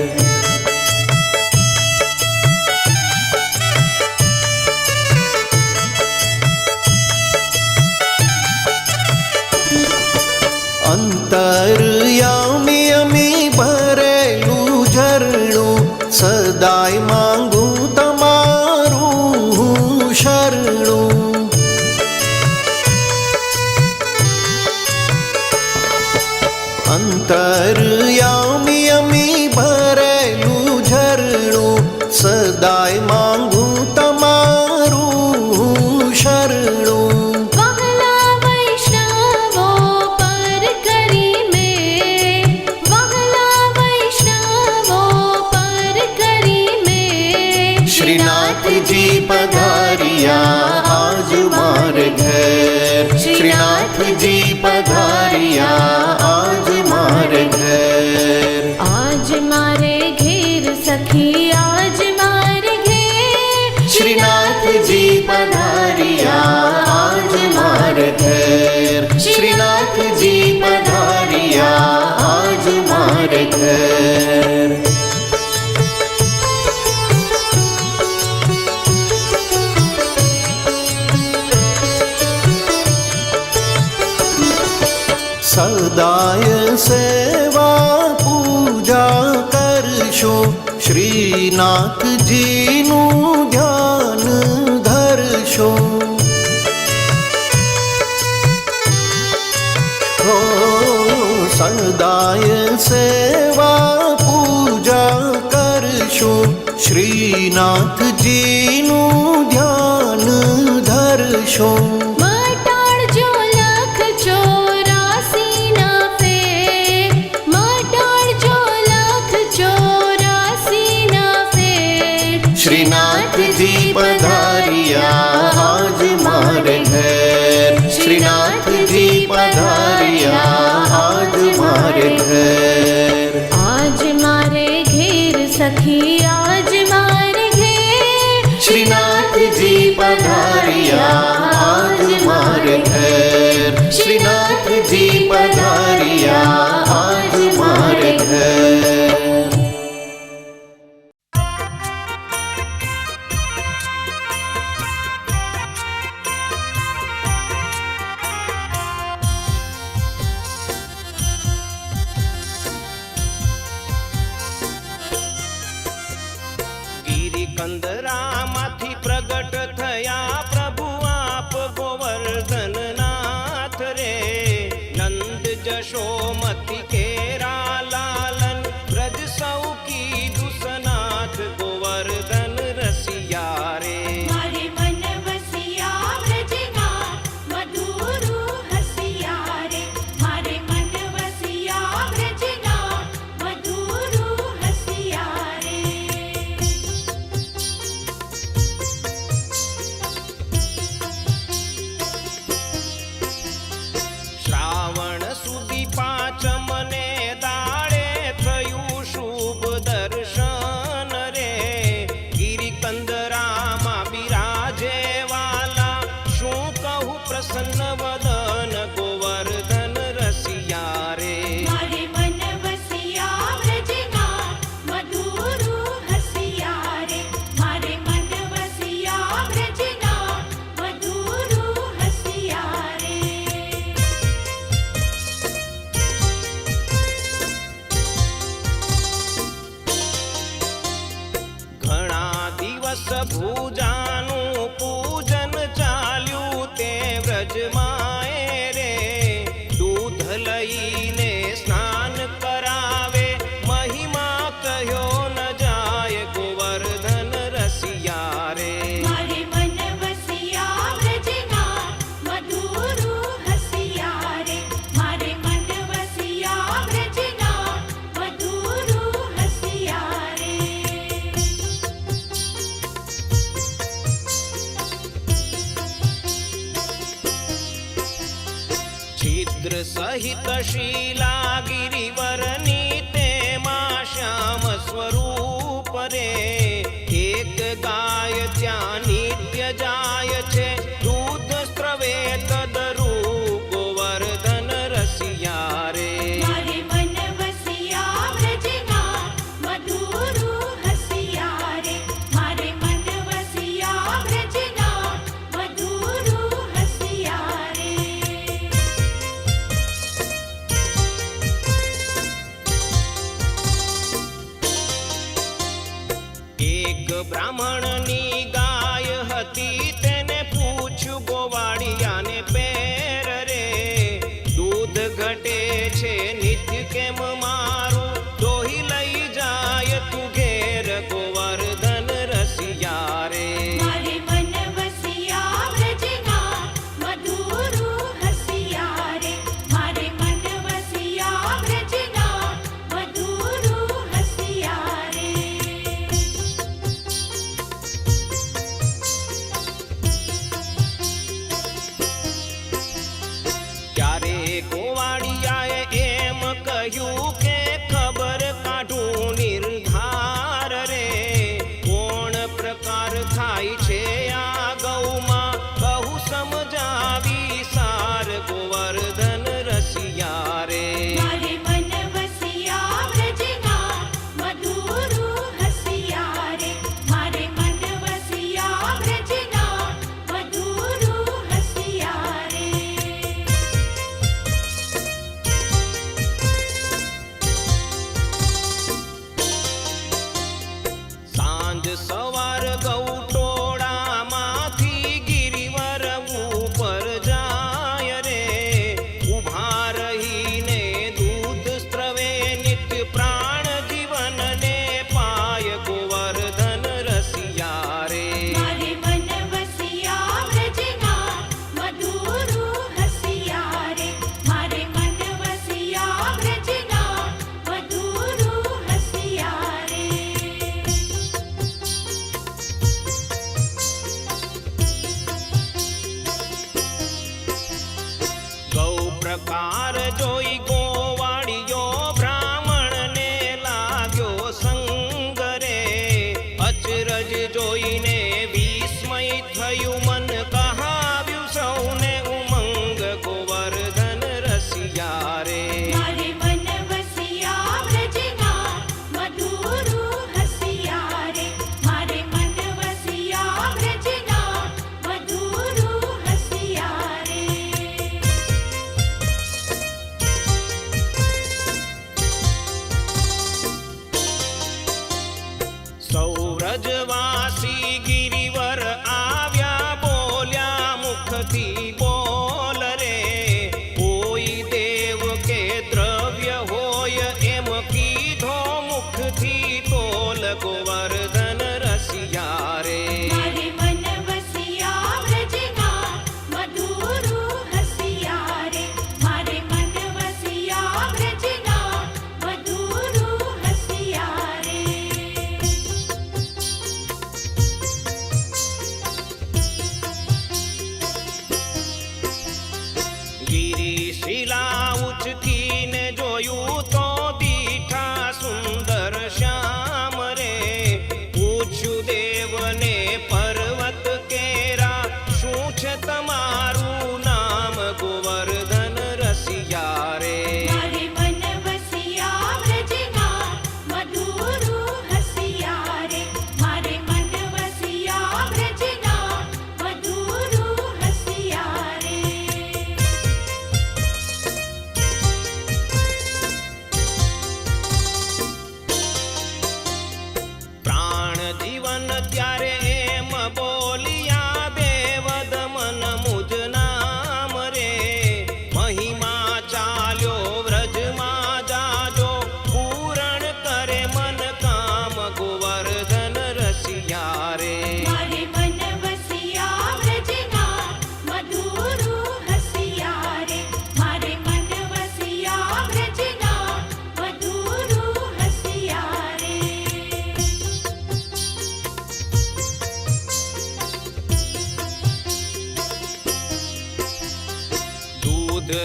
[SPEAKER 2] અંતરયામી અમી ભરેલું ઝરણું સદાય માંગું તમારું શરણું અંતરયામી અમી ભરેલું ઝરણું સદાય માંગું તમારું શરણું
[SPEAKER 3] વહલા વૈષ્ણવો પર કરી મેં વહલા વૈષ્ણવો પર કરી મેં
[SPEAKER 2] श्रीनाथजी पधारिया आज मारे घर श्रीनाथजी पधारिया आज मारे घर
[SPEAKER 3] आज मारे घेर सखी आज मारे घेर
[SPEAKER 2] श्रीनाथजी पधारिया आज मारे घर श्रीनाथजी पधारिया आज मारे घर સદાય સેવા પૂજા કરશો શ્રીનાથજીનું ધ્યાન ધરશો હો સદાય સેવા પૂજા કરશો શ્રીનાથજીનું ધ્યાન ધરશો
[SPEAKER 3] મટાડજો લખ ચોરાસી ના ફેર મટાડજો લખ ચોરાસી ના ફેર
[SPEAKER 2] श्रीनाथजी पधारिया आज मारे घर श्रीनाथजी पधारिया आज मारे घर
[SPEAKER 3] आज मारे घेर सखी आज मारे घेर
[SPEAKER 2] श्रीनाथजी पधारिया आज मारे घर श्रीनाथजी पधारिया आज मारे घर
[SPEAKER 4] કંદરામાંથી પ્રગટ થયા પ્રભુ આપ ગોવર્ધન નાથ રે નંદ જશોમતી કેરા લાલન વ્રજ સૌ કીધું સનાથ ગોવર્ધન રસિયા રે
[SPEAKER 3] મારે મન વસિયા વ્રજના મધુરુ હસિયા રે મારે મન વસિયા વ્રજના મધુરુ હસિયા રે
[SPEAKER 4] દિવસ ભૂજાનું પૂજન ચાલ્યું તે વ્રજમાએ રે દૂધ લઈને સ્નાન કરાવે મહિમા કહ્યો ન જાય ગોવર્ધન રસિયા રે
[SPEAKER 3] મારે મન વસિયા વ્રજના મધુરુ હસિયા રે મારે મન વસિયા વ્રજના મધુરુ હસિયા રે
[SPEAKER 4] છિદ્ર સહિત શીલા ગિરિવરની તેમાં શ્યામ સ્વરૂપ રે એક ગાય ત્યાં નિત્ય જાય છે દૂધ સ્ત્રવે તદરૂ ગોવર્ધન રસિયા રે
[SPEAKER 3] મારે મન વસિયા વ્રજના મધુરુ હસિયા રે મારે મન વસિયા વ્રજના મધુરુ હસિયા રે
[SPEAKER 4] એક બ્રાહ્મણની ગાય હતી તેને પૂછ્યું ગોવાળિયાને પેર રે દૂધ ઘટે છે નિત્ય કેમ મારું દોહી લઈ જાય તું ઘેર ગોવર્ધન રસિયા રે
[SPEAKER 3] મારે મન વસિયા વ્રજના મધુરુ હસિયા રે મારે મન વસિયા વ્રજના મધુરુ હસિયા રે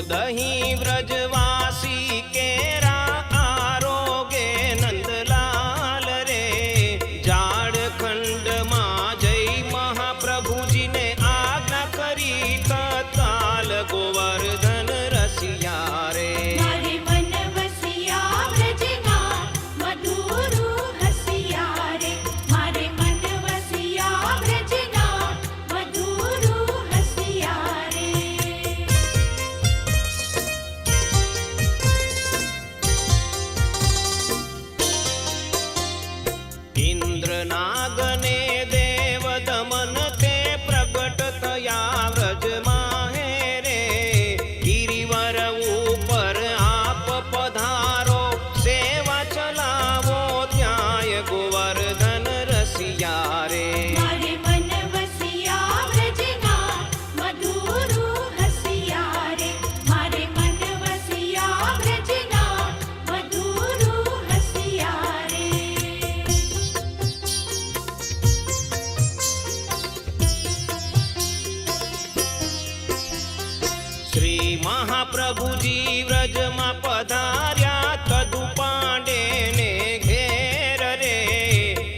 [SPEAKER 4] દહીં વ્રજવાસી કેરા આરોગે નંદલાલ રે ઝાડખંડમાં જઈ મહાપ્રભુજીને આજ્ઞા કરી તત્કાલ ગોવર્ધન રસિયા રે
[SPEAKER 3] મારે મન વસિયા વ્રજના મધુરુ હસિયા રે મારે મન વસિયા વ્રજના મધુરુ હસિયા રે
[SPEAKER 4] ઇન્દ્રનાગને દેવ દમન તે પ્રગટ થયા વ્રજમાં હે રે ગિરિવર ઉપર આપ પધારો સેવા ચલાવો ત્યાંય ગોવર્ધન રસિયા રે
[SPEAKER 3] મારે મન વસિયા વ્રજના મધુરુ હસિયા રે મારે મન વસિયા વ્રજના મધુરુ હસિયા રે
[SPEAKER 4] શ્રી મહાપ્રભુજી વ્રજમાં પધાર્યા તદુ પાંડે ને ઘેર રે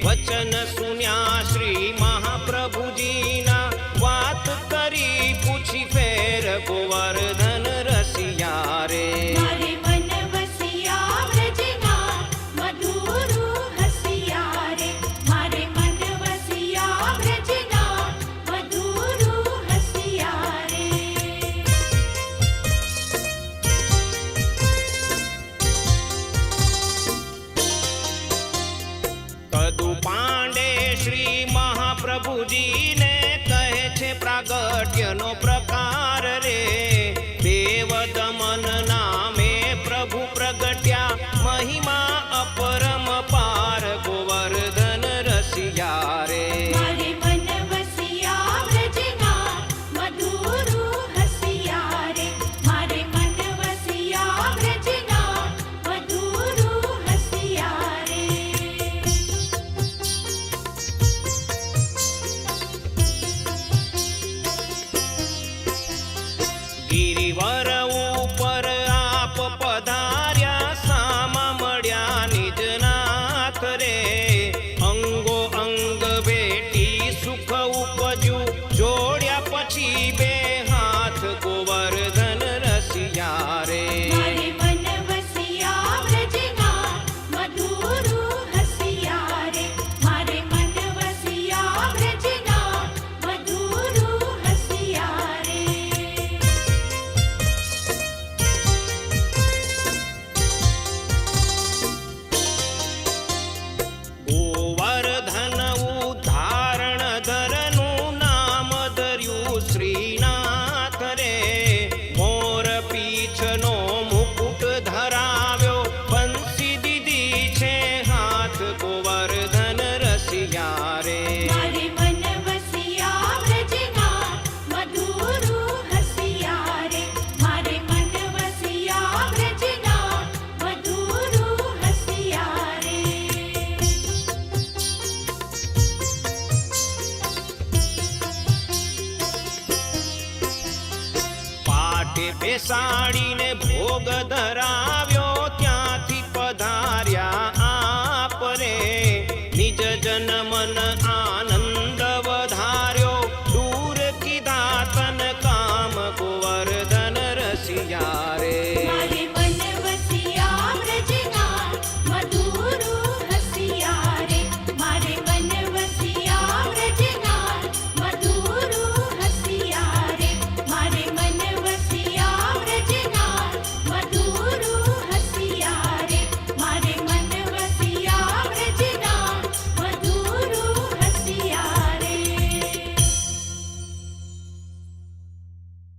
[SPEAKER 4] વચન સુન્યા શ્રી મહાપ્રભુજીના વાત કરી પૂછી ફેર ગોવર્ધન રસિયા રે
[SPEAKER 3] મારે મન વસિયા વ્રજના મધુરુ હસિયા રે મારે મન વસિયા વ્રજના મધુરુ હસિયા રે
[SPEAKER 4] તદુ પાંડે શ્રી મહાપ્રભુજીને કહે છે પ્રાગટ્યનો પ્રકાર રે દેવ દમન નામે પ્રભુ પ્રગટ્યા મહિમા અપરમ પાર ગોવર્ધન રસિયા રે
[SPEAKER 3] મારે મન વસિયા વ્રજના મધુરુ હસિયા રે મારે મન વસિયા વ્રજના મધુરુ હસિયા રે
[SPEAKER 4] ગિરિવર ઉપર આપ પધાર્યા સામા મળ્યા નિજનાથ રે અંગો અંગ બેટી સુખ ઉપજ્યું જોડ્યા પછી બે હાથ ગોવર્ધન રસિયા રે
[SPEAKER 3] મારે મન વસિયા વ્રજના મધુરુ હસિયા રે મારે મન વસિયા વ્રજના મધુરુ હસિયા રે
[SPEAKER 4] ગોવર્ધન ઉદ્ધારણ ધરનું નામ ધર્યું શ્રીનાથ રે મોર પીછનો મુકુટ ધરાવ્યો બંસી દીધી છે હાથ ગોવર્ધન રસિયા રે
[SPEAKER 3] મારે મન વસિયા વ્રજના મધુરુ હસિયા રે મારે મન વસિયા વ્રજના મધુરુ હસિયા રે
[SPEAKER 4] પાટે બેસાડીને ભોગ ધરાવ્યો ત્યાંથી પધાર્યા આપ રે નિજ જન મન